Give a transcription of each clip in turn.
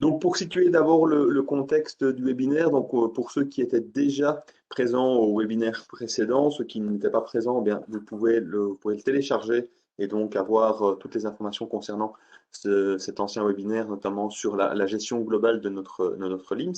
Donc, pour situer d'abord le contexte du webinaire, donc pour ceux qui étaient déjà présents au webinaire précédent, ceux qui n'étaient pas présents, eh bien, vous pouvez le télécharger et donc avoir toutes les informations concernant cet ancien webinaire, notamment sur la gestion globale de notre LIMS.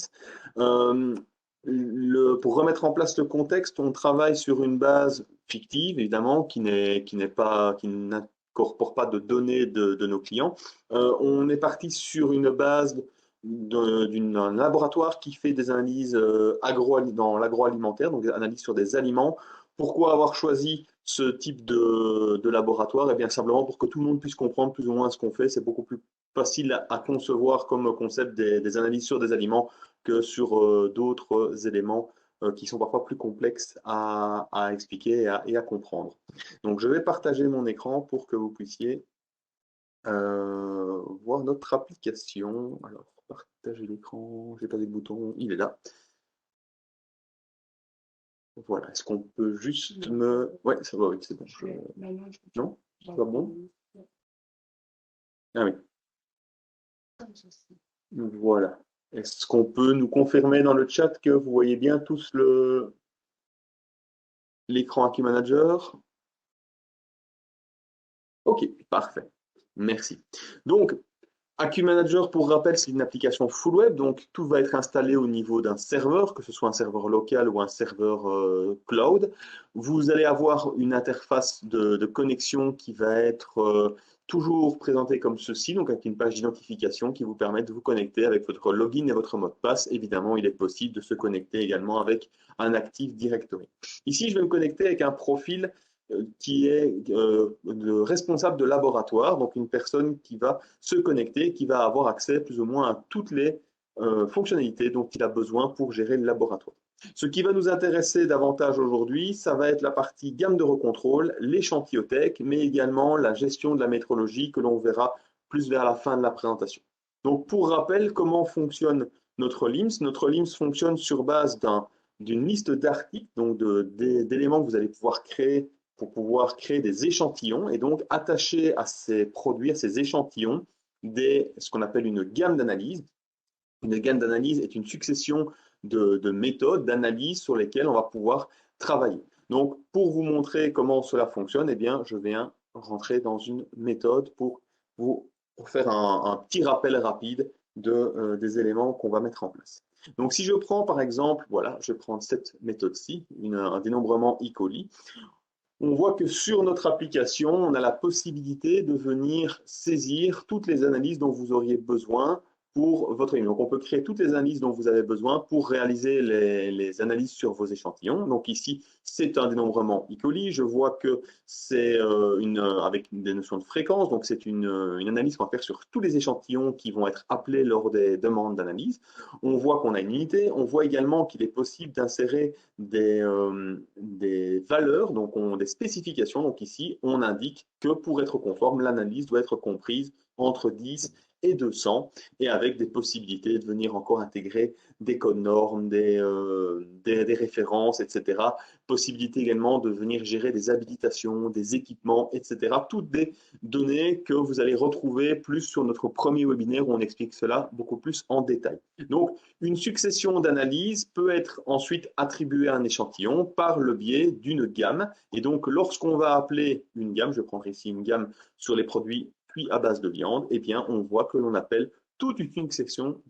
Pour remettre en place le contexte, on travaille sur une base fictive, évidemment, qui n'incorpore pas de données de nos clients. On est parti sur une base d'un laboratoire qui fait des analyses dans l'agroalimentaire, donc des analyses sur des aliments. Pourquoi avoir choisi ce type de laboratoire? Eh bien, simplement pour que tout le monde puisse comprendre plus ou moins ce qu'on fait. C'est beaucoup plus facile à concevoir comme concept des analyses sur des aliments que sur d'autres éléments qui sont parfois plus complexes à expliquer et à comprendre. Donc, je vais partager mon écran pour que vous puissiez voir notre application. Alors, partager l'écran, j'ai pas vu le bouton, il est là. Voilà, est-ce qu'on peut juste me... Ouais, ça va, oui, c'est bon. Non? C'est pas bon? Ah oui. Voilà. Est-ce qu'on peut nous confirmer dans le chat que vous voyez bien tous l'écran Aki Manager? Ok, parfait. Merci. Donc, Aki Manager, pour rappel, c'est une application full web, donc tout va être installé au niveau d'un serveur, que ce soit un serveur local ou un serveur cloud. Vous allez avoir une interface de connexion qui va être toujours présentée comme ceci, donc avec une page d'identification qui vous permet de vous connecter avec votre login et votre mot de passe. Évidemment, il est possible de se connecter également avec un Active Directory. Ici, je vais me connecter avec un profil qui est responsable de laboratoire, donc une personne qui va se connecter, qui va avoir accès plus ou moins à toutes les fonctionnalités dont il a besoin pour gérer le laboratoire. Ce qui va nous intéresser davantage aujourd'hui, ça va être la partie gamme de recontrôle, l'échantillotech, mais également la gestion de la métrologie que l'on verra plus vers la fin de la présentation. Donc pour rappel, comment fonctionne notre LIMS? Notre LIMS fonctionne sur base d'une liste d'articles, donc d'éléments que vous allez pouvoir créer pour pouvoir créer des échantillons et donc attacher à ces produits, à ces échantillons, ce qu'on appelle une gamme d'analyse. Une gamme d'analyse est une succession de méthodes d'analyse sur lesquelles on va pouvoir travailler. Donc, pour vous montrer comment cela fonctionne, eh bien, je viens rentrer dans une méthode pour faire un petit rappel rapide des éléments qu'on va mettre en place. Donc, si je prends par exemple, voilà, je vais prendre cette méthode-ci, un dénombrement E. coli. On voit que sur notre application, on a la possibilité de venir saisir toutes les analyses dont vous auriez besoin pour votre émission. Donc, on peut créer toutes les analyses dont vous avez besoin pour réaliser les analyses sur vos échantillons. Donc, ici, c'est un dénombrement E. coli. Je vois que c'est avec des notions de fréquence. Donc, c'est une analyse qu'on va faire sur tous les échantillons qui vont être appelés lors des demandes d'analyse. On voit qu'on a une unité. On voit également qu'il est possible d'insérer des valeurs, donc des spécifications. Donc, ici, on indique que pour être conforme, l'analyse doit être comprise entre 10 et 200, et avec des possibilités de venir encore intégrer des codes normes, des références, etc. Possibilité également de venir gérer des habilitations, des équipements, etc. Toutes des données que vous allez retrouver plus sur notre premier webinaire où on explique cela beaucoup plus en détail. Donc, une succession d'analyses peut être ensuite attribuée à un échantillon par le biais d'une gamme. Et donc, lorsqu'on va appeler une gamme, je prendrai ici une gamme sur les produits cuits à base de viande, eh bien, on voit que l'on appelle toute une succession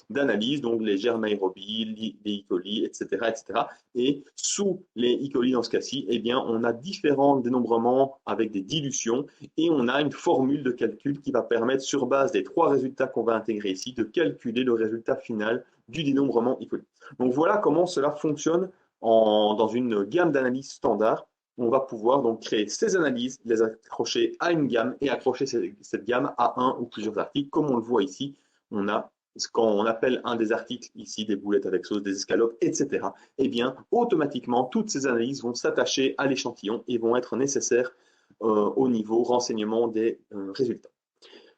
d'analyses, donc les germes aérobies, les E. coli, etc., etc. Et sous les E. coli, dans ce cas-ci, eh bien, on a différents dénombrements avec des dilutions et on a une formule de calcul qui va permettre, sur base des 3 résultats qu'on va intégrer ici, de calculer le résultat final du dénombrement E. coli. Donc voilà comment cela fonctionne dans une gamme d'analyse standard. On va pouvoir donc créer ces analyses, les accrocher à une gamme et accrocher cette gamme à un ou plusieurs articles. Comme on le voit ici, on a, quand on appelle un des articles ici des boulettes avec sauce, des escalopes, etc., eh bien, automatiquement, toutes ces analyses vont s'attacher à l'échantillon et vont être nécessaires au niveau renseignement des résultats.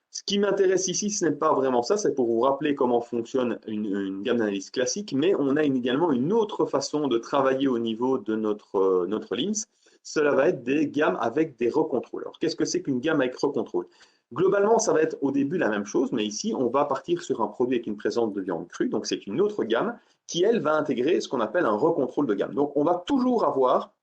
Ce qui m'intéresse ici, ce n'est pas vraiment ça, c'est pour vous rappeler comment fonctionne une gamme d'analyse classique, mais on a également une autre façon de travailler au niveau de notre LIMS, cela va être des gammes avec des recontrôles. Alors, qu'est-ce que c'est qu'une gamme avec recontrôle? Globalement, ça va être au début la même chose, mais ici, on va partir sur un produit avec une présence de viande crue, donc c'est une autre gamme qui, elle, va intégrer ce qu'on appelle un recontrôle de gamme. Donc, on va toujours avoir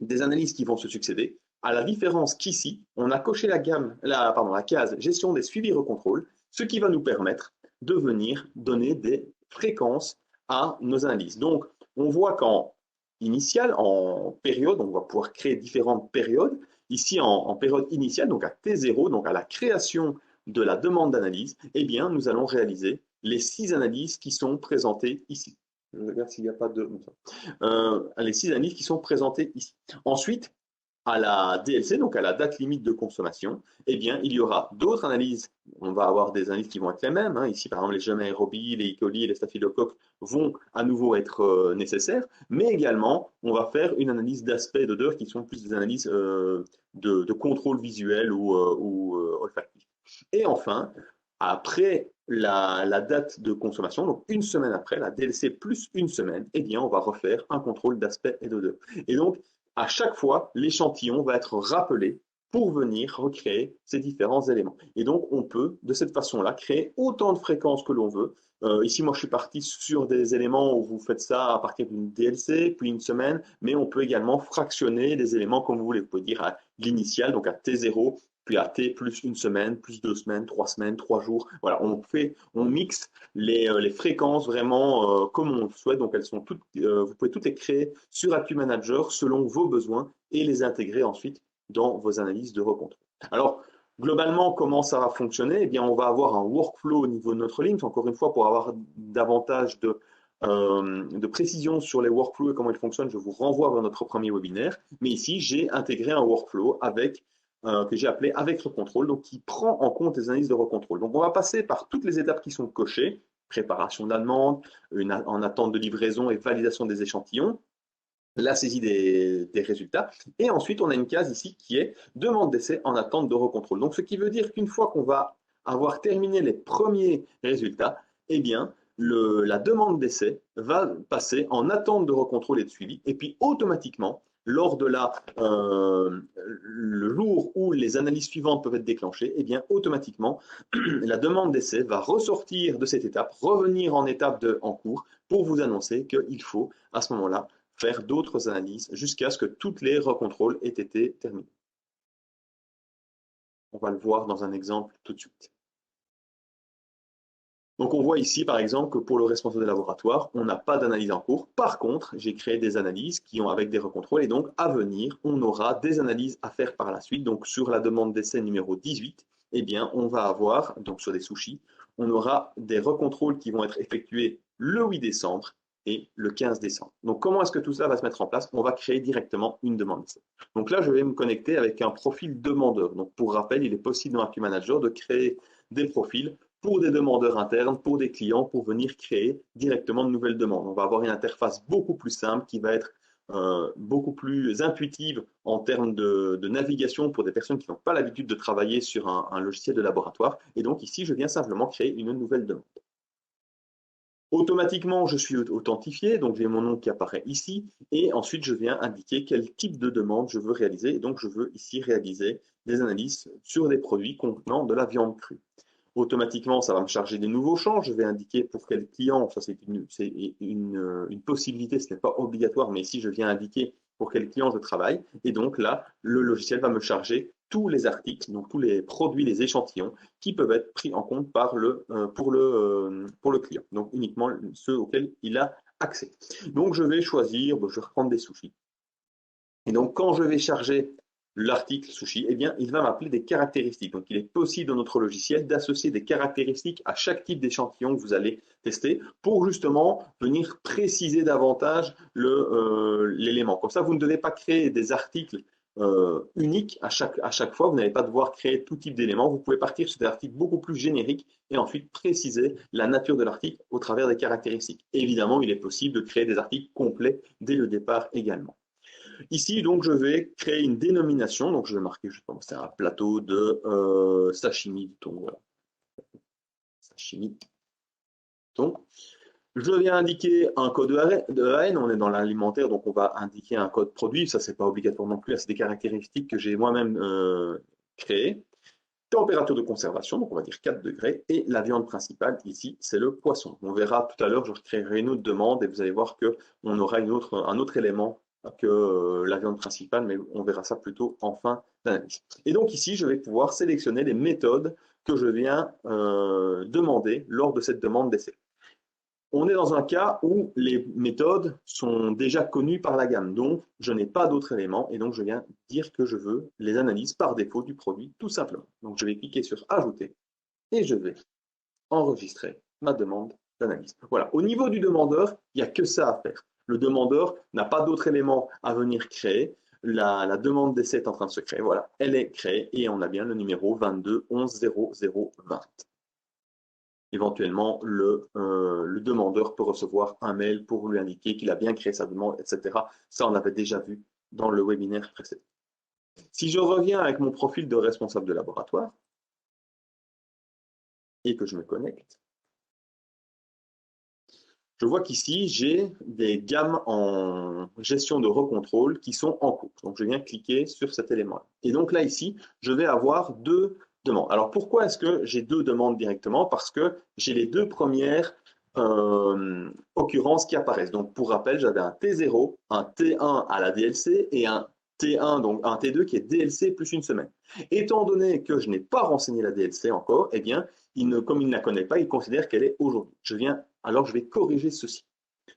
des analyses qui vont se succéder, à la différence qu'ici, on a coché la case gestion des suivis recontrôle, ce qui va nous permettre de venir donner des fréquences à nos analyses. Donc, on voit qu'en initial, en période, on va pouvoir créer différentes périodes. Ici, en période initiale, donc à T0, donc à la création de la demande d'analyse, eh bien, nous allons réaliser les 6 analyses qui sont présentées ici. Je regarde s'il n'y a pas de... les 6 analyses qui sont présentées ici. Ensuite, à la DLC, donc à la date limite de consommation, eh bien, il y aura d'autres analyses. On va avoir des analyses qui vont être les mêmes. Ici, par exemple, les germes aérobies, les E. coli et les staphylocoques vont à nouveau être nécessaires. Mais également, on va faire une analyse d'aspect et d'odeur qui sont plus des analyses de contrôle visuel ou olfactif. Et enfin, après la date de consommation, donc une semaine après, la DLC plus une semaine, eh bien, on va refaire un contrôle d'aspect et d'odeur. Et donc, à chaque fois, l'échantillon va être rappelé pour venir recréer ces différents éléments. Et donc, on peut, de cette façon-là, créer autant de fréquences que l'on veut. Ici, moi, je suis parti sur des éléments où vous faites ça à partir d'une DLC, puis une semaine, mais on peut également fractionner des éléments comme vous voulez. Vous pouvez dire à l'initial, donc à T0, puis à T plus une semaine, plus 2 semaines, 3 semaines, 3 jours. Voilà, on mixe les fréquences vraiment comme on le souhaite. Donc, elles sont toutes, vous pouvez toutes les créer sur Accu Manager selon vos besoins et les intégrer ensuite dans vos analyses de recontrôle. Alors, globalement, comment ça va fonctionner? Eh bien, on va avoir un workflow au niveau de notre ligne. Encore une fois, pour avoir davantage de précision sur les workflows et comment ils fonctionnent, je vous renvoie vers notre premier webinaire. Mais ici, j'ai intégré un workflow que j'ai appelé avec recontrôle, donc qui prend en compte les analyses de recontrôle. Donc, on va passer par toutes les étapes qui sont cochées, préparation de la demande, en attente de livraison et validation des échantillons, la saisie des résultats. Et ensuite, on a une case ici qui est demande d'essai en attente de recontrôle. Donc, ce qui veut dire qu'une fois qu'on va avoir terminé les premiers résultats, eh bien, la demande d'essai va passer en attente de recontrôle et de suivi. Et puis, automatiquement, lors de le jour où les analyses suivantes peuvent être déclenchées, eh bien, automatiquement, la demande d'essai va ressortir de cette étape, revenir en étape en cours pour vous annoncer qu'il faut, à ce moment-là, faire d'autres analyses jusqu'à ce que toutes les recontrôles aient été terminés. On va le voir dans un exemple tout de suite. Donc on voit ici par exemple que pour le responsable de laboratoire, on n'a pas d'analyse en cours. Par contre, j'ai créé des analyses qui ont avec des recontrôles et donc à venir, on aura des analyses à faire par la suite. Donc sur la demande d'essai numéro 18, eh bien on va avoir, donc sur des sushis, on aura des recontrôles qui vont être effectués le 8 décembre et le 15 décembre. Donc comment est-ce que tout ça va se mettre en place? On va créer directement une demande d'essai. Donc là, je vais me connecter avec un profil demandeur. Donc pour rappel, il est possible dans Accu Manager de créer des profils pour des demandeurs internes, pour des clients, pour venir créer directement de nouvelles demandes. On va avoir une interface beaucoup plus simple qui va être beaucoup plus intuitive en termes de navigation pour des personnes qui n'ont pas l'habitude de travailler sur un logiciel de laboratoire. Et donc ici, je viens simplement créer une nouvelle demande. Automatiquement, je suis authentifié, donc j'ai mon nom qui apparaît ici, et ensuite je viens indiquer quel type de demande je veux réaliser, et donc je veux ici réaliser des analyses sur des produits contenant de la viande crue. Automatiquement, ça va me charger des nouveaux champs. Je vais indiquer pour quel client, ça c'est une possibilité, ce n'est pas obligatoire, mais ici je viens indiquer pour quel client je travaille. Et donc là, le logiciel va me charger tous les articles, donc tous les produits, les échantillons qui peuvent être pris en compte pour le client. Donc uniquement ceux auxquels il a accès. Donc je vais choisir, je vais reprendre des sushis. Et donc quand je vais charger l'article sushi, eh bien, il va m'appeler des caractéristiques. Donc, il est possible dans notre logiciel d'associer des caractéristiques à chaque type d'échantillon que vous allez tester pour justement venir préciser davantage l'élément. Comme ça, vous ne devez pas créer des articles uniques à chaque fois. Vous n'allez pas devoir créer tout type d'éléments. Vous pouvez partir sur des articles beaucoup plus génériques et ensuite préciser la nature de l'article au travers des caractéristiques. Évidemment, il est possible de créer des articles complets dès le départ également. Ici, donc, je vais créer une dénomination. Donc, je vais marquer, je pense, c'est un plateau de sashimi de thon. Voilà. Sashimi de thon. Je viens indiquer un code EAN, on est dans l'alimentaire, donc on va indiquer un code produit, ça c'est pas obligatoire non plus, c'est des caractéristiques que j'ai moi-même créées. Température de conservation, donc on va dire 4 degrés, et la viande principale, ici, c'est le poisson. On verra tout à l'heure, je recréerai une autre demande, et vous allez voir qu'on aura un autre élément que la viande principale, mais on verra ça plutôt en fin d'analyse. Et donc ici, je vais pouvoir sélectionner les méthodes que je viens demander lors de cette demande d'essai. On est dans un cas où les méthodes sont déjà connues par la gamme, donc je n'ai pas d'autres éléments et donc je viens dire que je veux les analyses par défaut du produit tout simplement. Donc je vais cliquer sur Ajouter et je vais enregistrer ma demande d'analyse. Voilà, au niveau du demandeur, il n'y a que ça à faire. Le demandeur n'a pas d'autres éléments à venir créer. La demande d'essai est en train de se créer. Voilà, elle est créée et on a bien le numéro 22 11 00 20. Éventuellement, le demandeur peut recevoir un mail pour lui indiquer qu'il a bien créé sa demande, etc. Ça, on l'avait déjà vu dans le webinaire précédent. Si je reviens avec mon profil de responsable de laboratoire et que je me connecte, je vois qu'ici, j'ai des gammes en gestion de recontrôle qui sont en cours. Donc, je viens cliquer sur cet élément-là. Et donc là, ici, je vais avoir deux demandes. Alors, pourquoi est-ce que j'ai deux demandes directement? Parce que j'ai les deux premières occurrences qui apparaissent. Donc, pour rappel, j'avais un T0, un T1 à la DLC et un T1, donc un T2 qui est DLC plus une semaine. Étant donné que je n'ai pas renseigné la DLC encore, eh bien, comme il ne la connaît pas, il considère qu'elle est aujourd'hui. Alors je vais corriger ceci.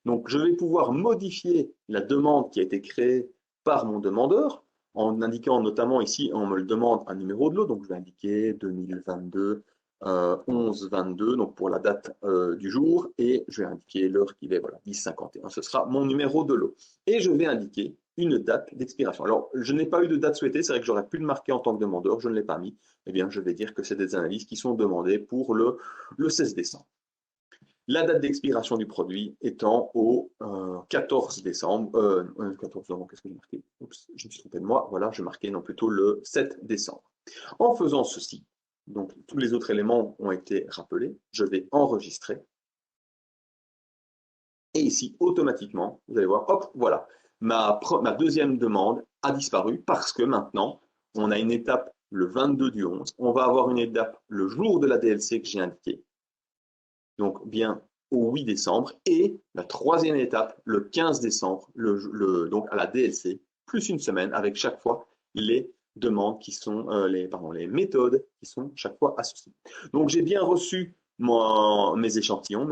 Donc je vais pouvoir modifier la demande qui a été créée par mon demandeur en indiquant notamment ici, on me le demande un numéro de lot, donc je vais indiquer 2022 11-22, donc pour la date du jour, et je vais indiquer l'heure qui est voilà, 10-51, ce sera mon numéro de lot. Et je vais indiquer une date d'expiration. Alors, je n'ai pas eu de date souhaitée, c'est vrai que j'aurais pu le marquer en tant que demandeur, je ne l'ai pas mis, eh bien je vais dire que c'est des analyses qui sont demandées pour le 16 décembre. La date d'expiration du produit étant au 14 décembre. 14 novembre, qu'est-ce que j'ai marqué? Oups, je me suis trompé de moi. Voilà, j'ai marqué non plutôt le 7 décembre. En faisant ceci, donc tous les autres éléments ont été rappelés, je vais enregistrer. Et ici, automatiquement, vous allez voir, hop, voilà, ma deuxième demande a disparu parce que maintenant, on a une étape le 22 du 11. On va avoir une étape le jour de la DLC que j'ai indiqué. Donc bien au 8 décembre, et la troisième étape, le 15 décembre, donc à la DLC, plus une semaine, avec chaque fois les demandes qui sont, les méthodes qui sont chaque fois associées. Donc j'ai bien reçu mes échantillons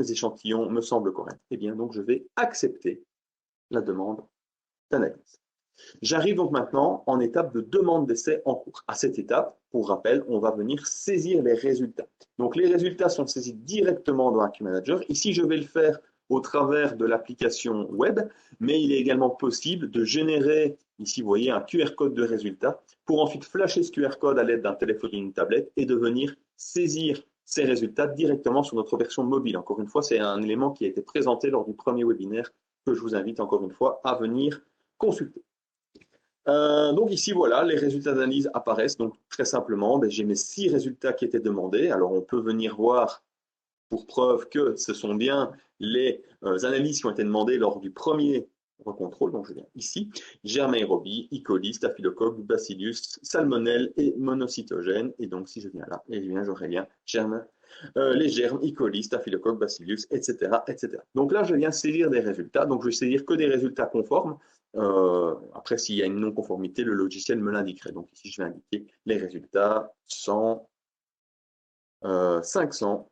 me semblent corrects. Et bien donc je vais accepter la demande d'analyse. J'arrive donc maintenant en étape de demande d'essai en cours. À cette étape, pour rappel, on va venir saisir les résultats. Donc les résultats sont saisis directement dans AccuManager. Ici, je vais le faire au travers de l'application web, mais il est également possible de générer, ici vous voyez, un QR code de résultats pour ensuite flasher ce QR code à l'aide d'un téléphone ou d'une tablette et de venir saisir ces résultats directement sur notre version mobile. Encore une fois, c'est un élément qui a été présenté lors du premier webinaire que je vous invite encore une fois à venir consulter. Donc ici, voilà, les résultats d'analyse apparaissent. Donc très simplement, j'ai mes 6 résultats qui étaient demandés. Alors on peut venir voir pour preuve que ce sont bien les analyses qui ont été demandées lors du premier recontrôle. Donc je viens ici, germes aérobie, E. coli, staphylocoque, bacillus, salmonelle et monocytogène. Et donc si je viens là, eh bien j'aurai bien les germes, E. coli, staphylocoque, bacillus, etc., etc. Donc là, je viens saisir des résultats. Donc je vais saisir que des résultats conformes. Après, s'il y a une non-conformité, le logiciel me l'indiquerait. Donc ici, je vais indiquer les résultats 100, 500,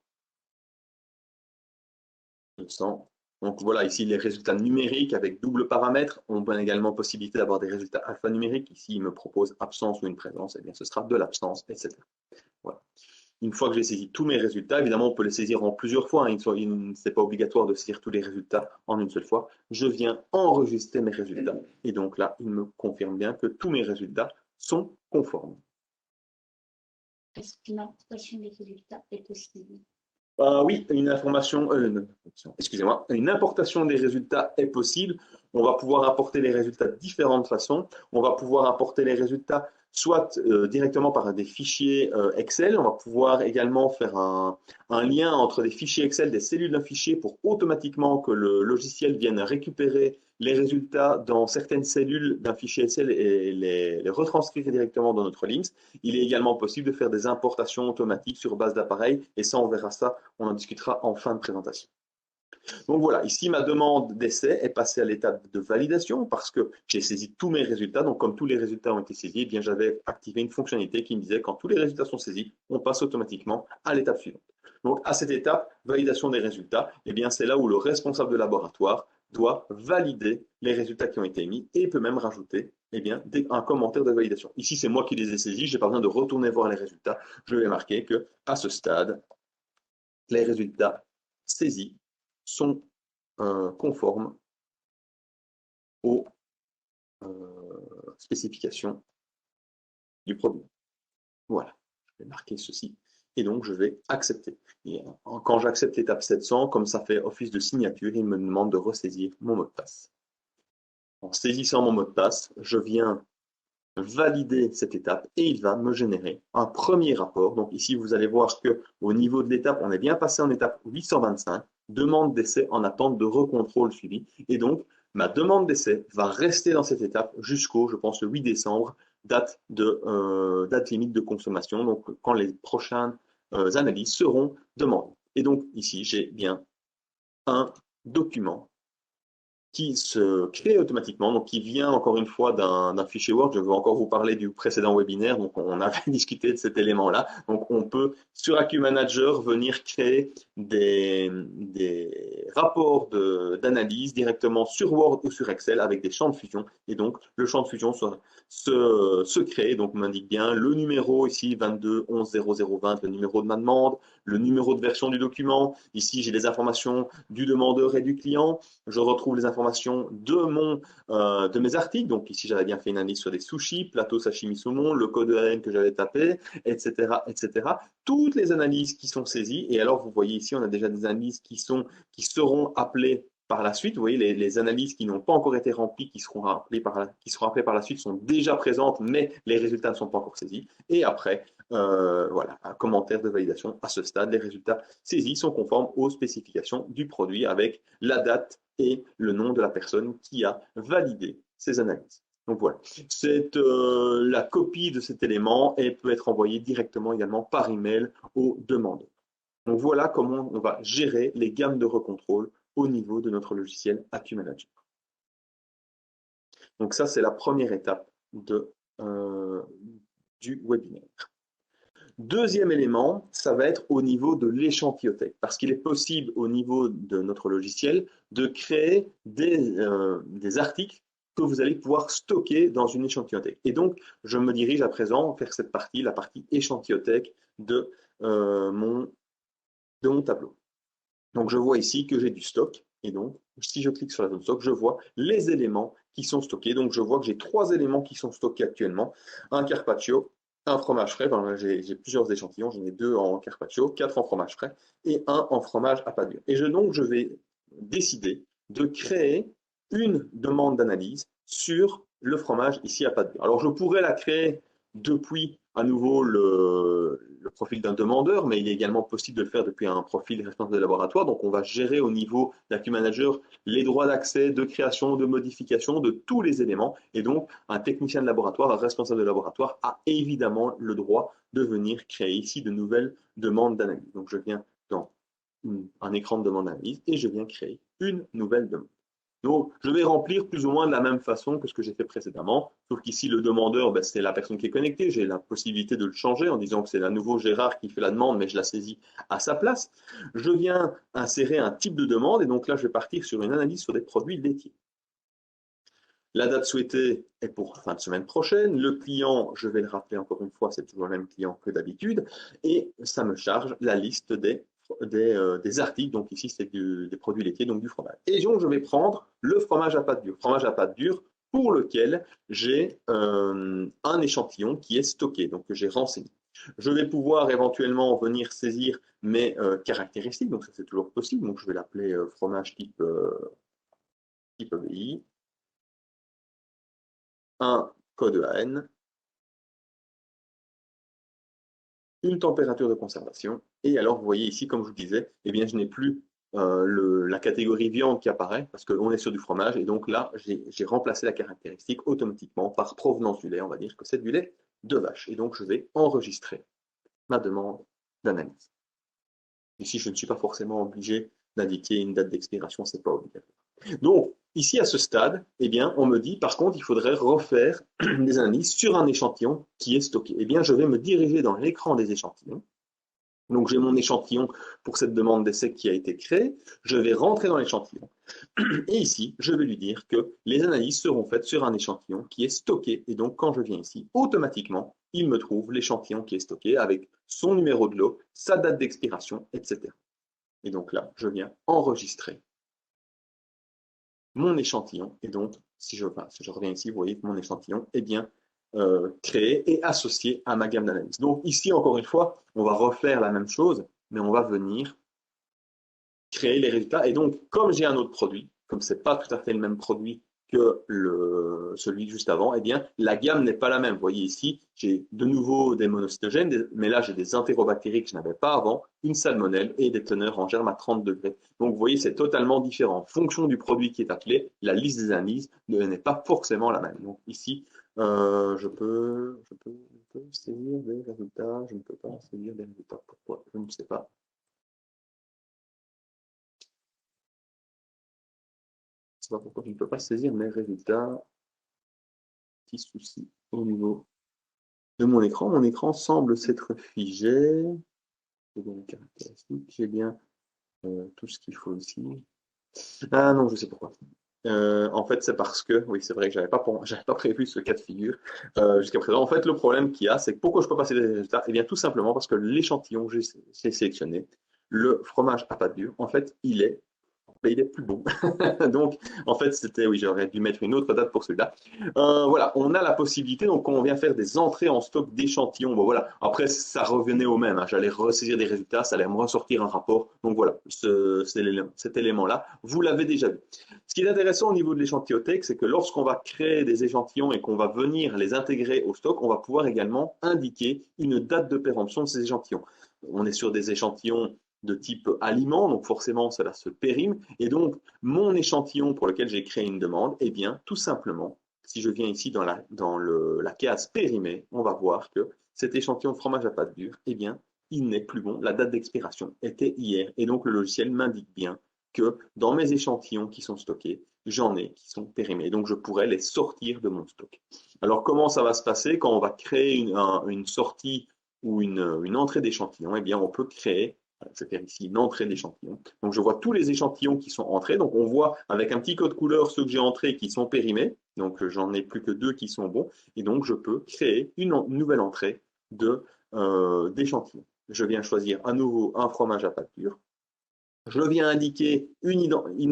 200. Donc voilà, ici, les résultats numériques avec double paramètre. On a également possibilité d'avoir des résultats alphanumériques. Ici, il me propose absence ou une présence. Eh bien, ce sera de l'absence, etc. Voilà. Une fois que j'ai saisi tous mes résultats, évidemment, on peut les saisir en plusieurs fois. Ce n'est pas obligatoire de saisir tous les résultats en une seule fois. Je viens enregistrer mes résultats. Et donc là, il me confirme bien que tous mes résultats sont conformes. Est-ce qu'une importation des résultats est possible? Oui, une importation des résultats est possible. On va pouvoir apporter les résultats de différentes façons. On va pouvoir apporter les résultats soit directement par des fichiers Excel. On va pouvoir également faire un lien entre des fichiers Excel, des cellules d'un fichier pour automatiquement que le logiciel vienne récupérer les résultats dans certaines cellules d'un fichier Excel et les retranscrire directement dans notre Lynx. Il est également possible de faire des importations automatiques sur base d'appareils et ça, on verra ça, on en discutera en fin de présentation. Donc voilà, ici ma demande d'essai est passée à l'étape de validation parce que j'ai saisi tous mes résultats. Donc comme tous les résultats ont été saisis, eh bien j'avais activé une fonctionnalité qui me disait quand tous les résultats sont saisis, on passe automatiquement à l'étape suivante. Donc à cette étape, validation des résultats, eh bien c'est là où le responsable de laboratoire doit valider les résultats qui ont été émis et peut même rajouter eh bien, un commentaire de validation. Ici, c'est moi qui les ai saisis, je n'ai pas besoin de retourner voir les résultats. Je vais marquer que à ce stade, les résultats saisis sont conformes aux spécifications du produit. Voilà, je vais marquer ceci et donc je vais accepter. Et quand j'accepte l'étape 700, comme ça fait office de signature, il me demande de ressaisir mon mot de passe. En saisissant mon mot de passe, je viens valider cette étape et il va me générer un premier rapport. Donc ici, vous allez voir que au niveau de l'étape, on est bien passé en étape 825, demande d'essai en attente de recontrôle suivi. Et donc, ma demande d'essai va rester dans cette étape jusqu'au, je pense, le 8 décembre, date limite de consommation, donc quand les prochaines analyses seront demandées. Et donc ici, j'ai bien un document qui se crée automatiquement, donc qui vient encore une fois d'un fichier Word. Je veux encore vous parler du précédent webinaire, donc on avait discuté de cet élément-là. Donc on peut, sur AQ Manager, venir créer des rapports d'analyse directement sur Word ou sur Excel avec des champs de fusion. Et donc le champ de fusion se crée, donc on m'indique bien le numéro ici 22 11 0020, le numéro de ma demande, le numéro de version du document. Ici j'ai les informations du demandeur et du client. Je retrouve les informations de mes articles. Donc ici, j'avais bien fait une analyse sur des sushis, plateau sashimi saumon, le code EAN que j'avais tapé, etc., etc. Toutes les analyses qui sont saisies. Et alors, vous voyez ici, on a déjà des analyses qui seront appelées par la suite. Vous voyez, les analyses qui n'ont pas encore été remplies, qui seront appelées par la suite, sont déjà présentes, mais les résultats ne sont pas encore saisis. Et après, voilà, un commentaire de validation. À ce stade, les résultats saisis sont conformes aux spécifications du produit avec la date et le nom de la personne qui a validé ces analyses. Donc voilà, c'est la copie de cet élément et peut être envoyée directement également par email aux demandeurs. Donc voilà comment on va gérer les gammes de recontrôle au niveau de notre logiciel AQ Manager. Donc ça, c'est la première étape du webinaire. Deuxième élément, ça va être au niveau de l'échantillotech, parce qu'il est possible au niveau de notre logiciel de créer des articles que vous allez pouvoir stocker dans une échantillotech. Et donc, je me dirige à présent vers cette partie, la partie échantillotech de mon tableau. Donc, je vois ici que j'ai du stock. Et donc, si je clique sur la zone stock, je vois les éléments qui sont stockés. Donc, je vois que j'ai 3 éléments qui sont stockés actuellement. Un carpaccio, un fromage frais, j'ai plusieurs échantillons, j'en ai 2 en carpaccio, 4 en fromage frais et 1 en fromage à pâte dure. Et donc, je vais décider de créer une demande d'analyse sur le fromage ici à pâte dure. Alors, je pourrais la créer depuis à nouveau le profil d'un demandeur, mais il est également possible de le faire depuis un profil responsable de laboratoire. Donc, on va gérer au niveau d'AQ Manager les droits d'accès, de création, de modification de tous les éléments. Et donc, un technicien de laboratoire, un responsable de laboratoire a évidemment le droit de venir créer ici de nouvelles demandes d'analyse. Donc, je viens dans un écran de demande d'analyse et je viens créer une nouvelle demande. Donc, je vais remplir plus ou moins de la même façon que ce que j'ai fait précédemment, sauf qu'ici, le demandeur, c'est la personne qui est connectée. J'ai la possibilité de le changer en disant que c'est à nouveau Gérard qui fait la demande, mais je la saisis à sa place. Je viens insérer un type de demande, et donc là, je vais partir sur une analyse sur des produits laitiers. La date souhaitée est pour fin de semaine prochaine. Le client, je vais le rappeler encore une fois, c'est toujours le même client que d'habitude, et ça me charge la liste des articles. Donc ici, c'est des produits laitiers, donc du fromage. Et donc, je vais prendre le fromage à pâte dure. Fromage à pâte dure pour lequel j'ai un échantillon qui est stocké, donc que j'ai renseigné. Je vais pouvoir éventuellement venir saisir mes caractéristiques, donc ça c'est toujours possible. Donc je vais l'appeler fromage type EBI, un code EAN, une température de conservation. Et alors, vous voyez ici, comme je vous disais, eh bien, je n'ai plus la catégorie viande qui apparaît parce qu'on est sur du fromage. Et donc là, j'ai remplacé la caractéristique automatiquement par provenance du lait. On va dire que c'est du lait de vache. Et donc, je vais enregistrer ma demande d'analyse. Ici, je ne suis pas forcément obligé d'indiquer une date d'expiration, ce n'est pas obligatoire. Donc, ici, à ce stade, eh bien, on me dit, par contre, il faudrait refaire des analyses sur un échantillon qui est stocké. Eh bien, je vais me diriger dans l'écran des échantillons. Donc, j'ai mon échantillon pour cette demande d'essai qui a été créée. Je vais rentrer dans l'échantillon. Et ici, je vais lui dire que les analyses seront faites sur un échantillon qui est stocké. Et donc, quand je viens ici, automatiquement, il me trouve l'échantillon qui est stocké avec son numéro de lot, sa date d'expiration, etc. Et donc là, je viens enregistrer mon échantillon. Et donc, si je reviens ici, vous voyez que mon échantillon est bien créé et associé à ma gamme d'analyse. Donc ici, encore une fois, on va refaire la même chose, mais on va venir créer les résultats. Et donc, comme j'ai un autre produit, comme ce n'est pas tout à fait le même produit que celui juste avant, eh bien, la gamme n'est pas la même. Vous voyez ici, j'ai de nouveau des monocytogènes, mais là, j'ai des entérobactéries que je n'avais pas avant, une salmonelle et des teneurs en germe à 30 degrés. Donc, vous voyez, c'est totalement différent. En fonction du produit qui est appelé, la liste des analyses n'est pas forcément la même. Donc, ici, je peux saisir des résultats, je ne peux pas saisir des résultats. Pourquoi? Je ne sais pas. Je ne sais pas pourquoi je ne peux pas saisir mes résultats. Petit souci au niveau de mon écran. Mon écran semble s'être figé. C'est bien caractéristique. J'ai bien tout ce qu'il faut ici. Ah non, je sais pourquoi. En fait, c'est parce que, oui, c'est vrai que j'avais pas prévu ce cas de figure jusqu'à présent. En fait, le problème qu'il y a, c'est que pourquoi je peux passer les résultats? Eh bien, tout simplement parce que l'échantillon que j'ai sélectionné, le fromage à pâte dure, en fait, il est plus bon. Donc, en fait, c'était, oui, j'aurais dû mettre une autre date pour celui-là. Voilà, on a la possibilité, donc, quand on vient faire des entrées en stock d'échantillons, bon, voilà, après, ça revenait au même, hein. J'allais ressaisir des résultats, ça allait me ressortir un rapport. Donc, voilà, cet élément-là, vous l'avez déjà vu. Ce qui est intéressant au niveau de l'échantillotech, c'est que lorsqu'on va créer des échantillons et qu'on va venir les intégrer au stock, on va pouvoir également indiquer une date de péremption de ces échantillons. On est sur des échantillons de type aliment, donc forcément cela se périme, et donc mon échantillon pour lequel j'ai créé une demande, eh bien tout simplement, si je viens ici dans la case périmée, on va voir que cet échantillon de fromage à pâte dure, eh bien il n'est plus bon, la date d'expiration était hier, et donc le logiciel m'indique bien que dans mes échantillons qui sont stockés, j'en ai qui sont périmés, donc je pourrais les sortir de mon stock. Alors comment ça va se passer quand on va créer une sortie ou une entrée d'échantillon? Eh bien on peut créer, je vais faire ici une entrée d'échantillons. Donc je vois tous les échantillons qui sont entrés. Donc on voit avec un petit code couleur ceux que j'ai entrés qui sont périmés. Donc j'en ai plus que 2 qui sont bons. Et donc je peux créer une nouvelle entrée d'échantillons. Je viens choisir à nouveau un fromage à pâte dure. Je viens indiquer une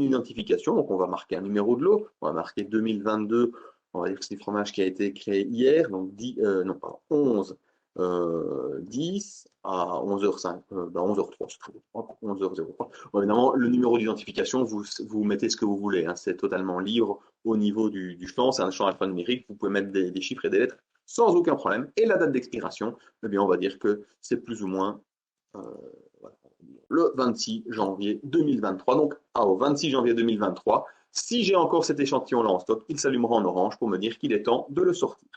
identification. Donc on va marquer un numéro de lot. On va marquer 2022. On va dire que c'est du fromage qui a été créé hier. Donc 11 10 à 11h05, 11h03, c'est très bien, 11h03. Bon, évidemment, le numéro d'identification, vous mettez ce que vous voulez, hein, c'est totalement libre au niveau du champ, c'est un champ alphanumérique, vous pouvez mettre des chiffres et des lettres sans aucun problème. Et la date d'expiration, eh bien, on va dire que c'est plus ou moins le 26 janvier 2023. Donc, au 26 janvier 2023, si j'ai encore cet échantillon-là en stock, il s'allumera en orange pour me dire qu'il est temps de le sortir.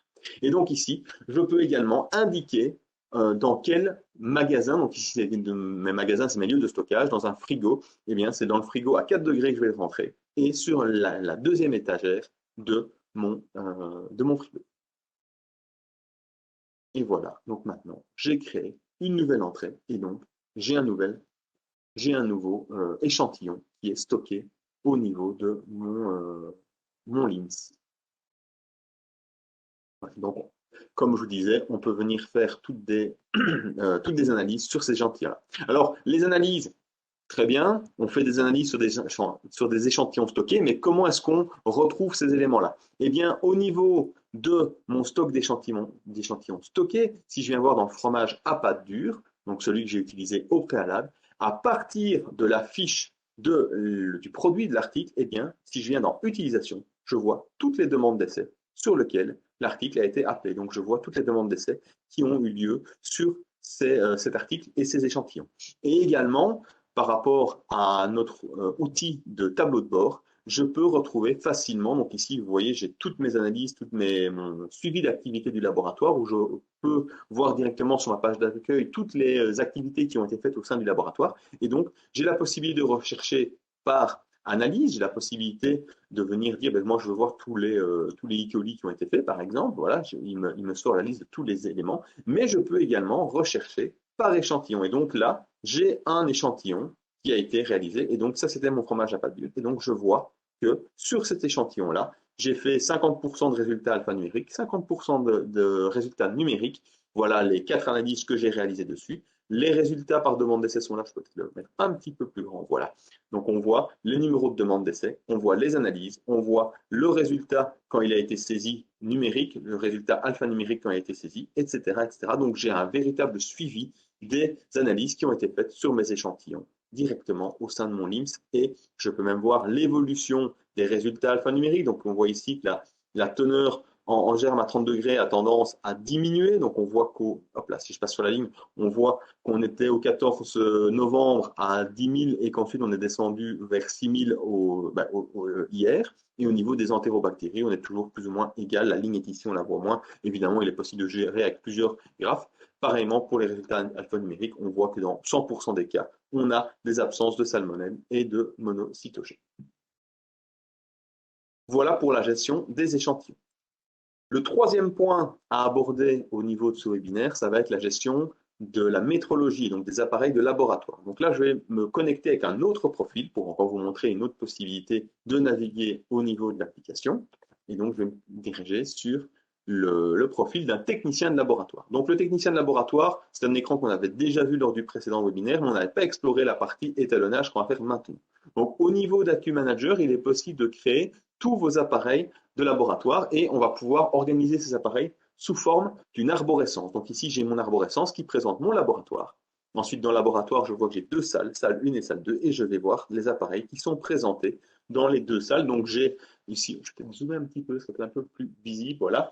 Et donc ici, je peux également indiquer dans quel magasin, donc ici c'est mes magasins, c'est mes lieux de stockage, dans un frigo, eh bien c'est dans le frigo à 4 degrés que je vais rentrer, et sur la deuxième étagère de mon frigo. Et voilà, donc maintenant, j'ai créé une nouvelle entrée, et donc j'ai un nouveau échantillon qui est stocké au niveau de mon LIMS. Donc, comme je vous disais, on peut venir faire toutes des analyses sur ces échantillons-là. Alors, les analyses, très bien, on fait des analyses sur des échantillons stockés, mais comment est-ce qu'on retrouve ces éléments-là? Eh bien, au niveau de mon stock d'échantillons stockés, si je viens voir dans le fromage à pâte dure, donc celui que j'ai utilisé au préalable, à partir de la fiche du produit de l'article, eh bien, si je viens dans Utilisation, je vois toutes les demandes d'essai sur lesquelles l'article a été appelé. Donc, je vois toutes les demandes d'essai qui ont eu lieu sur cet article et ces échantillons. Et également, par rapport à notre outil de tableau de bord, je peux retrouver facilement, donc ici vous voyez j'ai toutes mes analyses, mon suivi d'activité du laboratoire où je peux voir directement sur ma page d'accueil toutes les activités qui ont été faites au sein du laboratoire et donc j'ai la possibilité de rechercher par analyse, j'ai la possibilité de venir dire, ben, moi je veux voir tous les E. coli qui ont été faits par exemple, voilà, il me sort la liste de tous les éléments, mais je peux également rechercher par échantillon et donc là j'ai un échantillon qui a été réalisé et donc ça c'était mon fromage à pâte d'huile et donc je vois que sur cet échantillon-là, j'ai fait 50% de résultats alphanumériques, 50% de résultats numériques. Voilà les 4 analyses que j'ai réalisées dessus. Les résultats par demande d'essai sont là, je peux peut-être le mettre un petit peu plus grand. Voilà. Donc on voit les numéros de demande d'essai, on voit les analyses, on voit le résultat quand il a été saisi numérique, le résultat alphanumérique quand il a été saisi, etc. etc. Donc j'ai un véritable suivi des analyses qui ont été faites sur mes échantillons directement au sein de mon LIMS et je peux même voir l'évolution des résultats alphanumériques. Donc on voit ici que la teneur en germe à 30 degrés a tendance à diminuer. Donc on voit si je passe sur la ligne, on voit qu'on était au 14 novembre à 10 000 et qu'ensuite on est descendu vers 6 000 hier. Et au niveau des entérobactéries, on est toujours plus ou moins égal. La ligne est ici, on la voit moins. Évidemment, il est possible de gérer avec plusieurs graphes. Pareillement, pour les résultats alphanumériques, on voit que dans 100% des cas, on a des absences de salmonelle et de monocytogènes. Voilà pour la gestion des échantillons. Le troisième point à aborder au niveau de ce webinaire, ça va être la gestion de la métrologie, donc des appareils de laboratoire. Donc là, je vais me connecter avec un autre profil pour encore vous montrer une autre possibilité de naviguer au niveau de l'application. Et donc, je vais me diriger sur le profil d'un technicien de laboratoire. Donc, le technicien de laboratoire, c'est un écran qu'on avait déjà vu lors du précédent webinaire, mais on n'avait pas exploré la partie étalonnage qu'on va faire maintenant. Donc, au niveau d'AccuManager, il est possible de créer tous vos appareils de laboratoire et on va pouvoir organiser ces appareils sous forme d'une arborescence. Donc ici, j'ai mon arborescence qui présente mon laboratoire. Ensuite, dans le laboratoire, je vois que j'ai deux salles, salle 1 et salle 2, et je vais voir les appareils qui sont présentés dans les deux salles. Donc j'ai ici, je vais peut-être zoomer un petit peu, ça peut être un peu plus visible, voilà.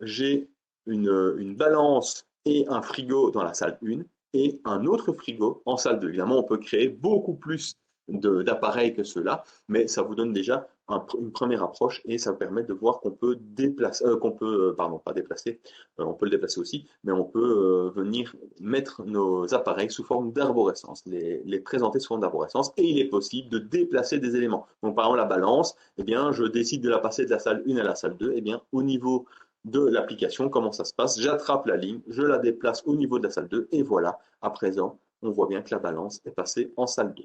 J'ai une balance et un frigo dans la salle 1 et un autre frigo en salle 2. Évidemment, on peut créer beaucoup plus d'appareils que ceux-là, mais ça vous donne déjà une première approche et ça vous permet de voir qu'on peut déplacer, pas déplacer, on peut le déplacer aussi, mais on peut venir mettre nos appareils sous forme d'arborescence, les présenter sous forme d'arborescence et il est possible de déplacer des éléments. Donc par exemple la balance, eh bien, je décide de la passer de la salle 1 à la salle 2, eh bien, au niveau de l'application, comment ça se passe? J'attrape la ligne, je la déplace au niveau de la salle 2 et voilà, à présent, on voit bien que la balance est passée en salle 2.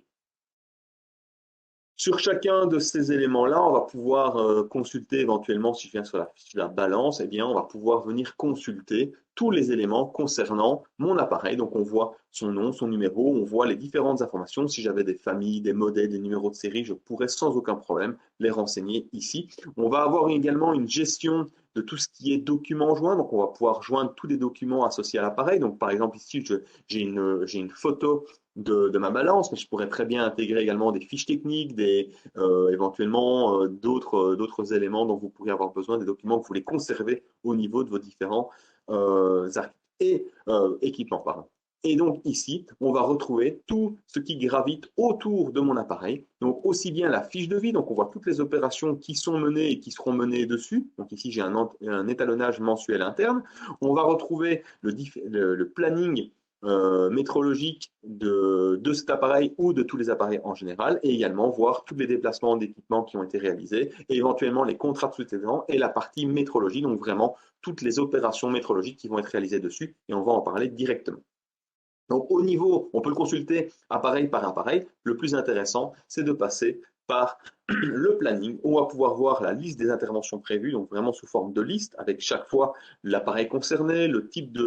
Sur chacun de ces éléments-là, on va pouvoir consulter éventuellement, si je viens sur la balance, eh bien, on va pouvoir venir consulter tous les éléments concernant mon appareil. Donc, on voit son nom, son numéro, on voit les différentes informations. Si j'avais des familles, des modèles, des numéros de série, je pourrais sans aucun problème les renseigner ici. On va avoir également une gestion de tout ce qui est documents joints. Donc, on va pouvoir joindre tous les documents associés à l'appareil. Donc, par exemple, ici, j'ai une photo de ma balance, mais je pourrais très bien intégrer également des fiches techniques, éventuellement d'autres éléments dont vous pourriez avoir besoin, des documents que vous voulez conserver au niveau de vos différents équipements. Pardon. Et donc ici, on va retrouver tout ce qui gravite autour de mon appareil. Donc aussi bien la fiche de vie, donc on voit toutes les opérations qui sont menées et qui seront menées dessus. Donc ici, j'ai un étalonnage mensuel interne. On va retrouver le planning métrologique de cet appareil ou de tous les appareils en général et également voir tous les déplacements d'équipements qui ont été réalisés et éventuellement les contrats de sous-traitants et la partie métrologie, donc vraiment toutes les opérations métrologiques qui vont être réalisées dessus et on va en parler directement. Donc au niveau, on peut le consulter appareil par appareil. Le plus intéressant, c'est de passer par le planning, où on va pouvoir voir la liste des interventions prévues, donc vraiment sous forme de liste, avec chaque fois l'appareil concerné, le type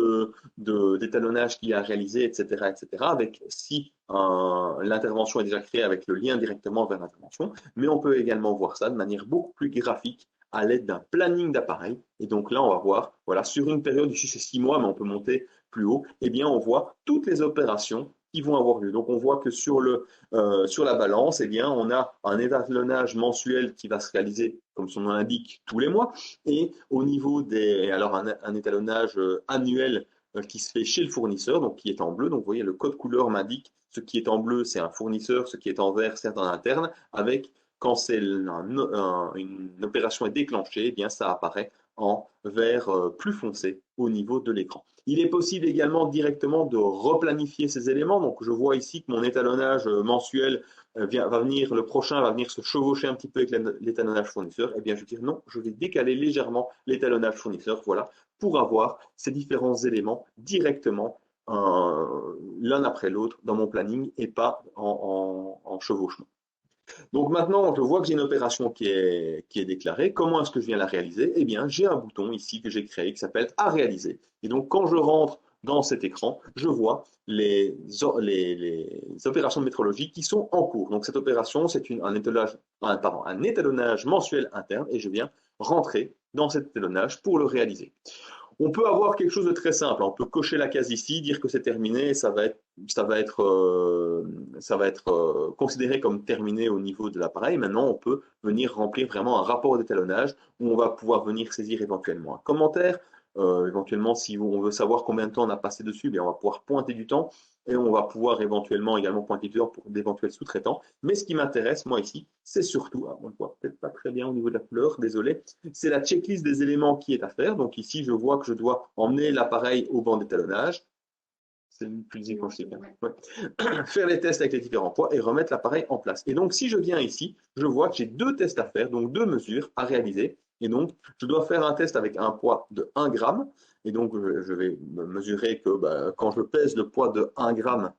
d'étalonnage qu'il a réalisé, etc., etc., avec si l'intervention est déjà créée avec le lien directement vers l'intervention, mais on peut également voir ça de manière beaucoup plus graphique à l'aide d'un planning d'appareil. Et donc là, on va voir, voilà, sur une période, ici c'est 6 mois, mais on peut monter plus haut, eh bien on voit toutes les opérations qui vont avoir lieu. Donc on voit que sur la balance, eh bien on a un étalonnage mensuel qui va se réaliser, comme son nom l'indique, tous les mois. Et au niveau un étalonnage annuel qui se fait chez le fournisseur, donc qui est en bleu. Donc vous voyez, le code couleur m'indique ce qui est en bleu, c'est un fournisseur, ce qui est en vert, c'est un interne, avec quand une opération est déclenchée, eh bien ça apparaît en vert plus foncé au niveau de l'écran. Il est possible également directement de replanifier ces éléments. Donc je vois ici que mon étalonnage mensuel le prochain va venir se chevaucher un petit peu avec l'étalonnage fournisseur. Eh bien je vais dire non, je vais décaler légèrement l'étalonnage fournisseur, voilà, pour avoir ces différents éléments directement l'un après l'autre dans mon planning et pas en chevauchement. Donc maintenant, je vois que j'ai une opération qui est déclarée. Comment est-ce que je viens la réaliser? Eh bien, j'ai un bouton ici que j'ai créé qui s'appelle « À réaliser ». Et donc, quand je rentre dans cet écran, je vois les opérations de métrologie qui sont en cours. Donc, cette opération, c'est un étalonnage mensuel interne et je viens rentrer dans cet étalonnage pour le réaliser. On peut avoir quelque chose de très simple. On peut cocher la case ici, dire que c'est terminé, et ça va être considéré comme terminé au niveau de l'appareil. Maintenant, on peut venir remplir vraiment un rapport d'étalonnage où on va pouvoir venir saisir éventuellement un commentaire. Éventuellement, si on veut savoir combien de temps on a passé dessus, bien, on va pouvoir pointer du temps et on va pouvoir éventuellement également pointer du temps pour d'éventuels sous-traitants. Mais ce qui m'intéresse, moi, ici, c'est surtout, on ne voit peut-être pas très bien au niveau de la couleur, désolé, c'est la checklist des éléments qui est à faire. Donc ici, je vois que je dois emmener l'appareil au banc d'étalonnage. C'est plus lisible quand je sais bien. Ouais. Faire les tests avec les différents poids et remettre l'appareil en place. Et donc, si je viens ici, je vois que j'ai 2 tests à faire, donc 2 mesures à réaliser. Et donc, je dois faire un test avec un poids de 1 gramme. Et donc, je vais mesurer que quand je pèse le poids de 1 gramme,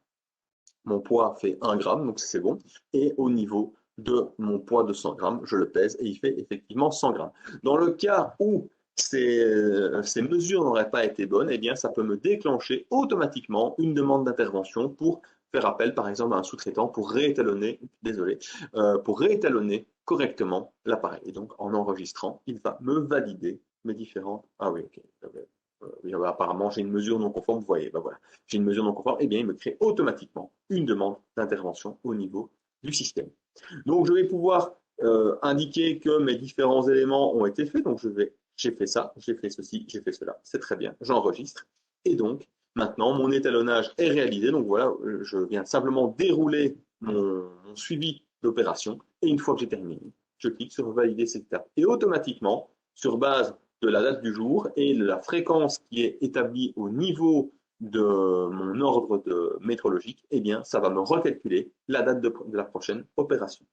mon poids fait 1 gramme, donc c'est bon. Et au niveau de mon poids de 100 grammes, je le pèse et il fait effectivement 100 grammes. Dans le cas où ces mesures n'auraient pas été bonnes, eh bien, ça peut me déclencher automatiquement une demande d'intervention pour faire appel, par exemple, à un sous-traitant pour réétalonner correctement l'appareil. Et donc, en enregistrant, il va me valider mes différentes... Ah oui, ok. Apparemment, j'ai une mesure non conforme. Vous voyez, ben voilà, j'ai une mesure non conforme. Eh bien, il me crée automatiquement une demande d'intervention au niveau du système. Donc, je vais pouvoir indiquer que mes différents éléments ont été faits. Donc, j'ai fait ça, j'ai fait ceci, j'ai fait cela. C'est très bien. J'enregistre. Et donc, maintenant, mon étalonnage est réalisé. Donc, voilà, je viens simplement dérouler mon suivi d'opération. Et une fois que j'ai terminé, je clique sur valider cette étape. Et automatiquement, sur base de la date du jour et de la fréquence qui est établie au niveau de mon ordre métrologique, eh bien, ça va me recalculer la date de la prochaine opération.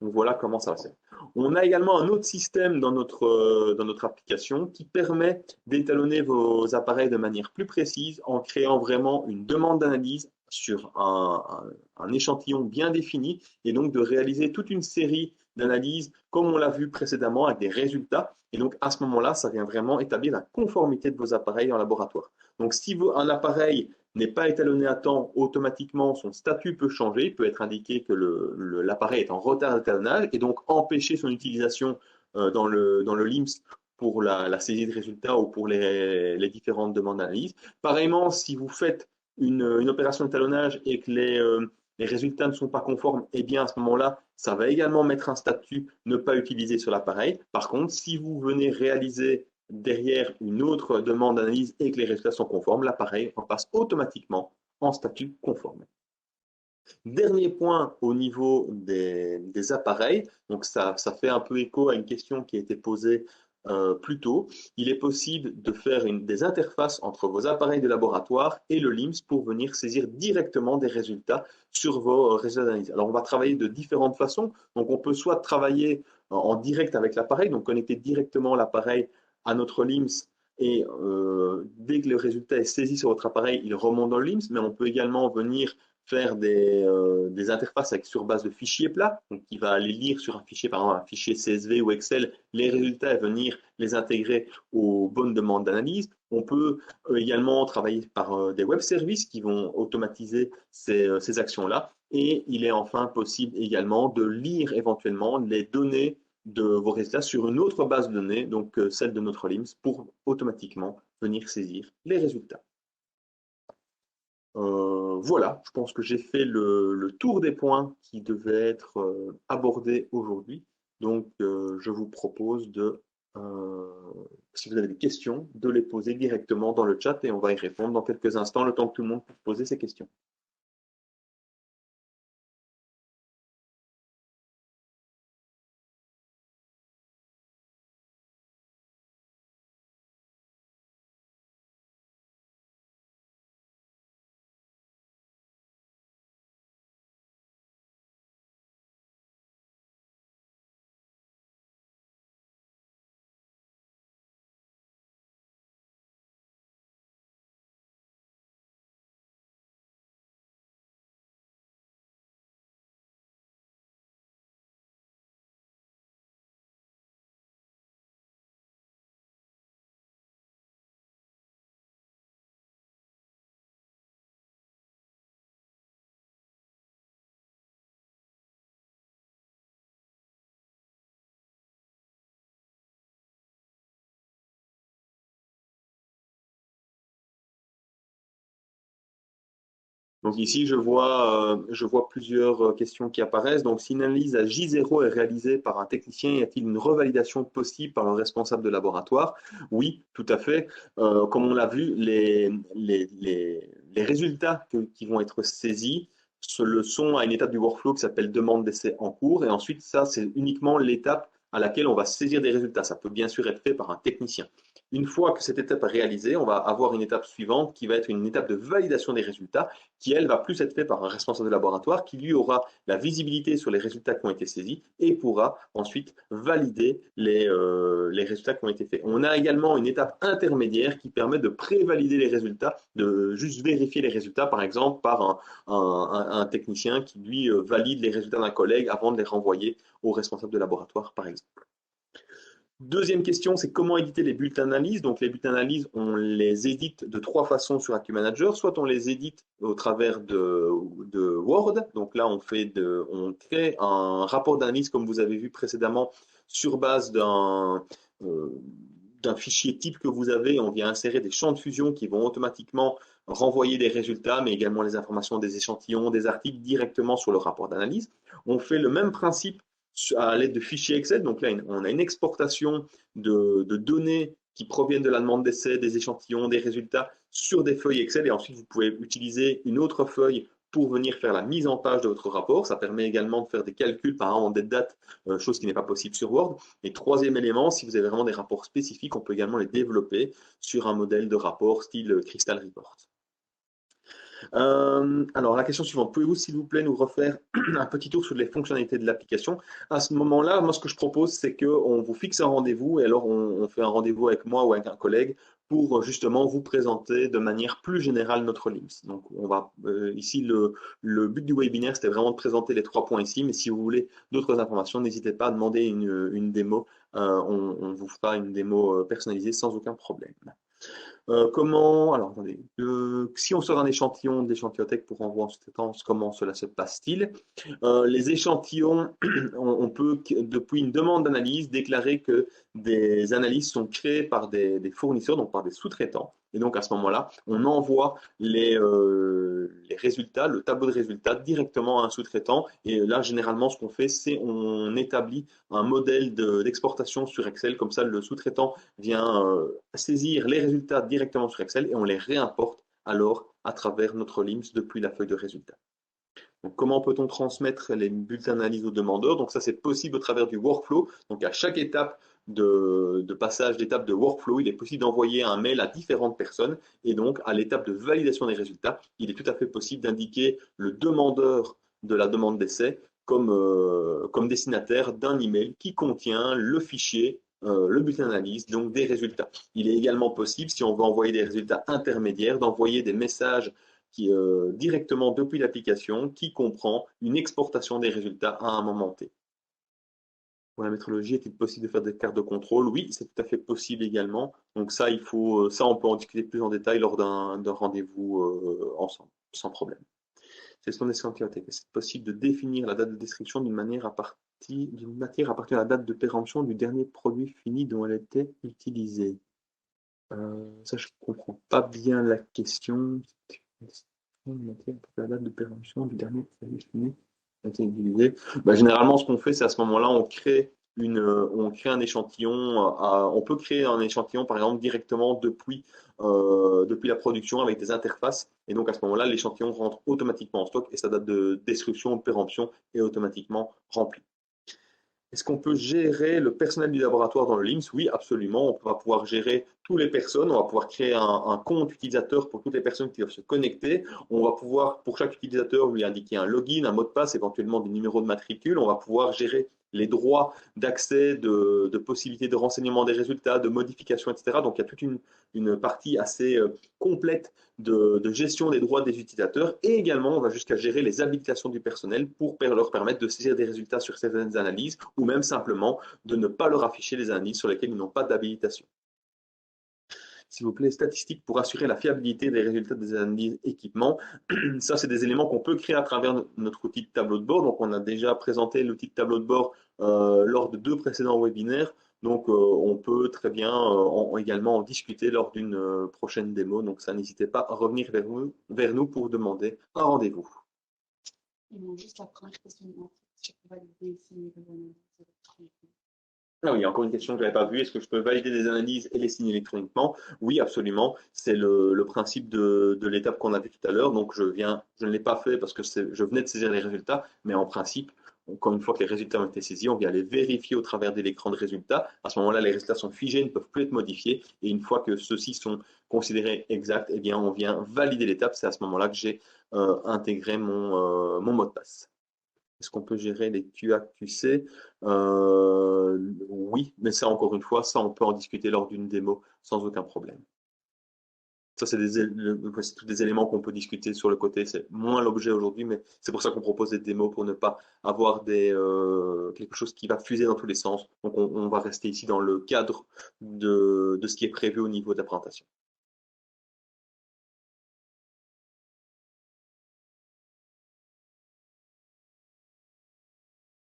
Donc voilà comment ça va se faire. On a également un autre système dans notre application qui permet d'étalonner vos appareils de manière plus précise en créant vraiment une demande d'analyse sur un échantillon bien défini et donc de réaliser toute une série d'analyses comme on l'a vu précédemment avec des résultats. Et donc à ce moment-là, ça vient vraiment établir la conformité de vos appareils en laboratoire. Donc si un appareil n'est pas étalonné à temps, automatiquement son statut peut changer. Il peut être indiqué que l'appareil est en retard d'étalonnage et donc empêcher son utilisation dans le LIMS pour la saisie de résultats ou pour les différentes demandes d'analyse. Pareillement, si vous faites une opération d'étalonnage et que les résultats ne sont pas conformes, eh bien à ce moment-là, ça va également mettre un statut ne pas utiliser sur l'appareil. Par contre, si vous venez réaliser derrière une autre demande d'analyse et que les résultats sont conformes, l'appareil passe automatiquement en statut conforme. Dernier point au niveau des appareils, donc ça fait un peu écho à une question qui a été posée plus tôt. Il est possible de faire des interfaces entre vos appareils de laboratoire et le LIMS pour venir saisir directement des résultats sur vos résultats d'analyse. Alors on va travailler de différentes façons. Donc on peut soit travailler en direct avec l'appareil, donc connecter directement l'appareil à notre LIMS et dès que le résultat est saisi sur votre appareil, il remonte dans le LIMS, mais on peut également venir faire des interfaces sur base de fichiers plats, donc qui va aller lire sur un fichier, par exemple un fichier CSV ou Excel, les résultats et venir les intégrer aux bonnes demandes d'analyse. On peut également travailler par des web services qui vont automatiser ces actions-là. Et il est enfin possible également de lire éventuellement les données de vos résultats sur une autre base de données, donc celle de notre LIMS, pour automatiquement venir saisir les résultats. Voilà, je pense que j'ai fait le tour des points qui devaient être abordés aujourd'hui. Donc, je vous propose de si vous avez des questions, de les poser directement dans le chat et on va y répondre dans quelques instants, le temps que tout le monde puisse poser ses questions. Donc ici, je vois plusieurs questions qui apparaissent. Donc, si une analyse à J0 est réalisée par un technicien, y a-t-il une revalidation possible par le responsable de laboratoire? Oui, tout à fait. Comme on l'a vu, les résultats qui vont être saisis se le sont à une étape du workflow qui s'appelle demande d'essai en cours. Et ensuite, ça, c'est uniquement l'étape à laquelle on va saisir des résultats. Ça peut bien sûr être fait par un technicien. Une fois que cette étape est réalisée, on va avoir une étape suivante qui va être une étape de validation des résultats qui, elle, va plus être faite par un responsable de laboratoire qui, lui, aura la visibilité sur les résultats qui ont été saisis et pourra ensuite valider les résultats qui ont été faits. On a également une étape intermédiaire qui permet de prévalider les résultats, de juste vérifier les résultats, par exemple, par un technicien qui, lui, valide les résultats d'un collègue avant de les renvoyer au responsable de laboratoire, par exemple. Deuxième question, c'est comment éditer les bulletins d'analyse. Donc, les bulletins d'analyse, on les édite de trois façons sur AccuManager. Soit on les édite au travers de Word. Donc là, on crée un rapport d'analyse, comme vous avez vu précédemment, sur base euh, d'un fichier type que vous avez. On vient insérer des champs de fusion qui vont automatiquement renvoyer des résultats, mais également les informations des échantillons, des articles directement sur le rapport d'analyse. On fait le même principe à l'aide de fichiers Excel. Donc là, on a une exportation de données qui proviennent de la demande d'essai, des échantillons, des résultats sur des feuilles Excel. Et ensuite, vous pouvez utiliser une autre feuille pour venir faire la mise en page de votre rapport. Ça permet également de faire des calculs, par exemple, des dates, chose qui n'est pas possible sur Word. Et troisième élément, si vous avez vraiment des rapports spécifiques, on peut également les développer sur un modèle de rapport style Crystal Report. Alors, la question suivante, pouvez-vous, s'il vous plaît, nous refaire un petit tour sur les fonctionnalités de l'application? À ce moment-là, moi, ce que je propose, c'est qu'on vous fixe un rendez-vous et alors on fait un rendez-vous avec moi ou avec un collègue pour justement vous présenter de manière plus générale notre LIMS. Donc, ici, le but du webinaire, c'était vraiment de présenter les 3 points ici, mais si vous voulez d'autres informations, n'hésitez pas à demander une démo. On vous fera une démo personnalisée sans aucun problème. Alors attendez, si on sort un échantillon d'échantillotech pour envoi en sous-traitance, comment cela se passe-t-il? Les échantillons, on peut, depuis une demande d'analyse, déclarer que des analyses sont créées par des fournisseurs, donc par des sous-traitants. Et donc à ce moment-là, on envoie les résultats, le tableau de résultats directement à un sous-traitant. Et là, généralement, ce qu'on fait, c'est on établit un modèle d'exportation sur Excel. Comme ça, le sous-traitant vient saisir les résultats directement sur Excel et on les réimporte alors à travers notre LIMS depuis la feuille de résultats. Donc, comment peut-on transmettre les bulletins d'analyse aux demandeurs? Donc ça, c'est possible au travers du workflow. Donc à chaque étape de passage d'étape de workflow, il est possible d'envoyer un mail à différentes personnes. Et donc, à l'étape de validation des résultats, il est tout à fait possible d'indiquer le demandeur de la demande d'essai comme destinataire d'un email qui contient le fichier, le bulletin d'analyse, donc des résultats. Il est également possible, si on veut envoyer des résultats intermédiaires, d'envoyer des messages directement depuis l'application qui comprend une exportation des résultats à un moment T. Pour la métrologie, est-il possible de faire des cartes de contrôle? Oui, c'est tout à fait possible également. Donc ça, on peut en discuter plus en détail lors d'un rendez-vous ensemble, sans problème. C'est des scientifiques. C'est possible de définir la date de destruction d'une matière à partir de la date de péremption du dernier produit fini dont elle était utilisée. Ça, je ne comprends pas bien la question. La date de péremption du dernier produit fini a été utilisé. Généralement, ce qu'on fait, c'est à ce moment-là, on crée on crée un échantillon, on peut créer un échantillon par exemple directement depuis la production avec des interfaces. Et donc à ce moment-là, l'échantillon rentre automatiquement en stock et sa date de destruction ou de péremption est automatiquement remplie. Est-ce qu'on peut gérer le personnel du laboratoire dans le LIMS? Oui, absolument. On va pouvoir gérer toutes les personnes. On va pouvoir créer un compte utilisateur pour toutes les personnes qui doivent se connecter. On va pouvoir, pour chaque utilisateur, lui indiquer un login, un mot de passe, éventuellement des numéros de matricule. On va pouvoir gérer les droits d'accès, de possibilités de renseignement des résultats, de modification, etc. Donc, il y a toute une partie assez complète de gestion des droits des utilisateurs. Et également, on va jusqu'à gérer les habilitations du personnel pour leur permettre de saisir des résultats sur certaines analyses ou même simplement de ne pas leur afficher les analyses sur lesquelles ils n'ont pas d'habilitation. S'il vous plaît, statistiques pour assurer la fiabilité des résultats des analyses équipements. Ça, c'est des éléments qu'on peut créer à travers notre outil de tableau de bord. Donc, on a déjà présenté l'outil de tableau de bord lors de 2 précédents webinaires. Donc, on peut très bien également en discuter lors d'une prochaine démo. Donc, ça, n'hésitez pas à revenir vers nous pour demander un rendez-vous. Et non, juste la première question, si je peux valider si les analyses électroniques. Ah oui, encore une question que je n'avais pas vue. Est-ce que je peux valider des analyses et les signer électroniquement? Oui, absolument. C'est le principe de l'étape qu'on a vue tout à l'heure. Donc, je ne l'ai pas fait parce que je venais de saisir les résultats, mais en principe, encore une fois que les résultats ont été saisis, on vient les vérifier au travers de l'écran de résultats. À ce moment-là, les résultats sont figés, ne peuvent plus être modifiés. Et une fois que ceux-ci sont considérés exacts, eh bien, on vient valider l'étape. C'est à ce moment-là que j'ai intégré mon mot de passe. Est-ce qu'on peut gérer les QA/QC? Oui, mais ça, encore une fois, ça, on peut en discuter lors d'une démo sans aucun problème. Ça, c'est tous des éléments qu'on peut discuter sur le côté. C'est moins l'objet aujourd'hui, mais c'est pour ça qu'on propose des démos pour ne pas avoir quelque chose qui va fuser dans tous les sens. Donc, on va rester ici dans le cadre de ce qui est prévu au niveau de la présentation.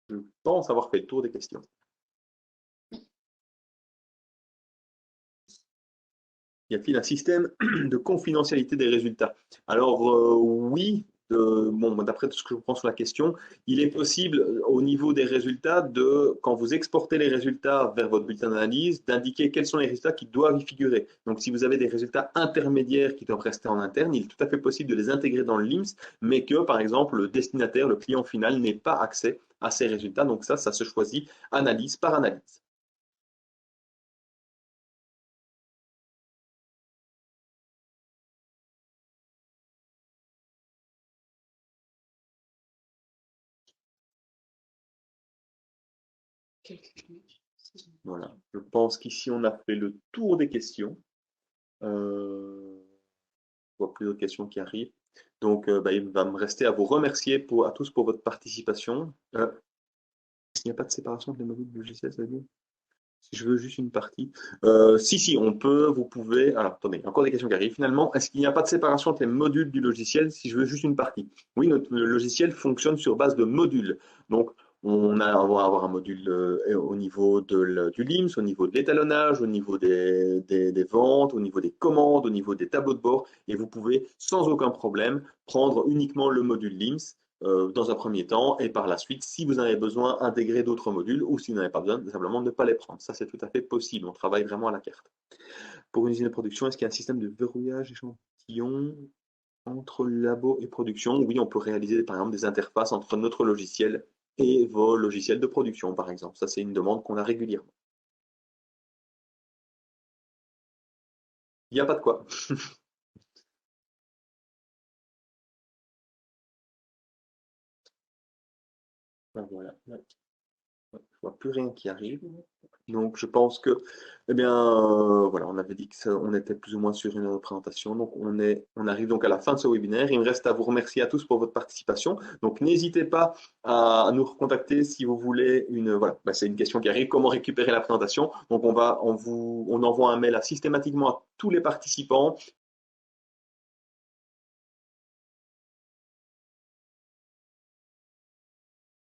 Je pense avoir fait le tour des questions. Y a-t-il un système de confidentialité des résultats? Alors oui, d'après tout ce que je comprends sur la question, il est possible au niveau des résultats quand vous exportez les résultats vers votre bulletin d'analyse, d'indiquer quels sont les résultats qui doivent y figurer. Donc si vous avez des résultats intermédiaires qui doivent rester en interne, il est tout à fait possible de les intégrer dans le LIMS, mais que par exemple le destinataire, le client final, n'ait pas accès à ces résultats. Donc ça se choisit analyse par analyse. Voilà, je pense qu'ici on a fait le tour des questions. Je ne vois plus d'autres questions qui arrivent. Donc il va me rester à vous remercier à tous pour votre participation. Il n'y a pas de séparation entre les modules logiciels, ça veut dire? Si je veux juste une partie. Si, vous pouvez. Alors, attendez, encore des questions qui arrivent. Finalement, est-ce qu'il n'y a pas de séparation entre les modules du logiciel si je veux juste une partie? Oui, notre logiciel fonctionne sur base de modules. Donc, on va avoir un module au niveau du LIMS, au niveau de l'étalonnage, au niveau des ventes, au niveau des commandes, au niveau des tableaux de bord. Et vous pouvez, sans aucun problème, prendre uniquement le module LIMS dans un premier temps, et par la suite, si vous en avez besoin, intégrer d'autres modules, ou si vous n'en avez pas besoin, simplement ne pas les prendre. Ça, c'est tout à fait possible. On travaille vraiment à la carte. Pour une usine de production, est-ce qu'il y a un système de verrouillage échantillon entre labo et production? Oui, on peut réaliser, par exemple, des interfaces entre notre logiciel et vos logiciels de production, par exemple. Ça, c'est une demande qu'on a régulièrement. Il n'y a pas de quoi. Voilà. Je vois plus rien qui arrive. Donc, je pense que, eh bien, voilà, on avait dit qu'on était plus ou moins sur une présentation. Donc, on arrive donc à la fin de ce webinaire. Il me reste à vous remercier à tous pour votre participation. Donc, n'hésitez pas à nous recontacter si vous voulez voilà, c'est une question qui arrive. Comment récupérer la présentation? Donc, on envoie un mail systématiquement à tous les participants